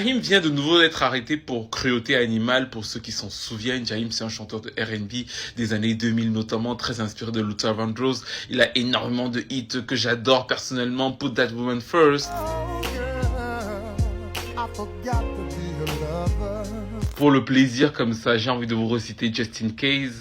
Jaheim vient de nouveau d'être arrêté pour cruauté animale. Pour ceux qui s'en souviennent, Jaheim c'est un chanteur de R&B des années 2000 notamment, très inspiré de Luther Vandross. Il a énormément de hits que j'adore personnellement. Put That Woman First. Pour le plaisir comme ça, j'ai envie de vous reciter Just In Case.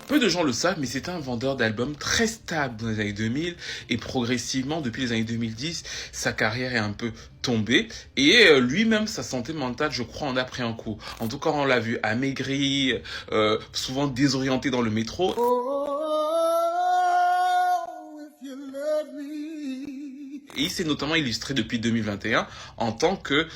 Peu de gens le savent, mais c'était un vendeur d'albums très stable dans les années 2000 et progressivement, depuis les années 2010, sa carrière est un peu tombée et lui-même, sa santé mentale, je crois, en a pris un coup. En tout cas, on l'a vu amaigri, souvent désorienté dans le métro. Et il s'est notamment illustré depuis 2021 en tant que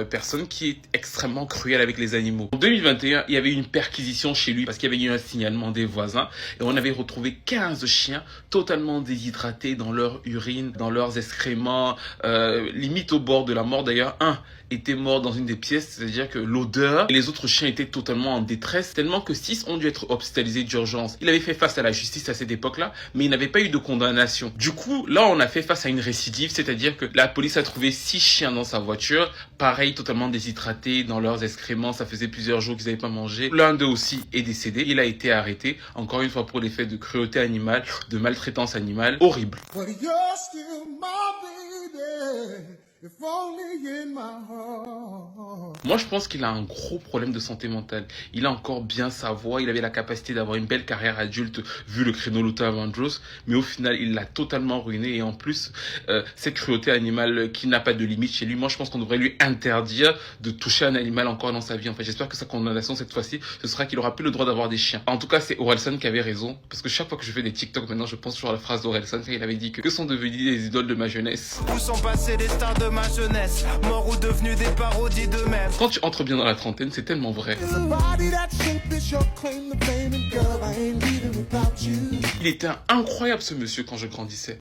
personne qui est extrêmement cruelle avec les animaux. En 2021, il y avait une perquisition chez lui parce qu'il y avait eu un signalement des voisins et on avait retrouvé 15 chiens totalement déshydratés dans leur urine, dans leurs excréments, limite au bord de la mort. D'ailleurs, un était mort dans une des pièces, c'est-à-dire que l'odeur et les autres chiens étaient totalement en détresse, tellement que 6 ont dû être hospitalisés d'urgence. Il avait fait face à la justice à cette époque-là, mais il n'avait pas eu de condamnation. Du coup, là, on a fait face à une récidive, c'est-à-dire que la police a trouvé 6 chiens dans sa voiture, pareil, totalement déshydratés dans leurs excréments, ça faisait plusieurs jours qu'ils n'avaient pas mangé. L'un d'eux aussi est décédé, il a été arrêté, encore une fois pour les faits de cruauté animale, de maltraitance animale, horrible. Moi, je pense qu'il a un gros problème de santé mentale. Il a encore bien sa voix, il avait la capacité d'avoir une belle carrière adulte vu le créneau Luther Vandross, mais au final, il l'a totalement ruiné et en plus, cette cruauté animale qui n'a pas de limite chez lui, moi, je pense qu'on devrait lui interdire de toucher un animal encore dans sa vie. En fait, j'espère que sa condamnation cette fois-ci, ce sera qu'il aura plus le droit d'avoir des chiens. En tout cas, c'est Orelsan qui avait raison, parce que chaque fois que je fais des TikTok maintenant, je pense toujours à la phrase d'Orelsan quand il avait dit que sont devenus les idoles de ma jeunesse. Où sont passés les stars de ma jeunesse, morts ou devenus des parodies d'eux-mêmes. Quand tu entres bien dans la trentaine, c'est tellement vrai. Il était incroyable ce monsieur quand je grandissais.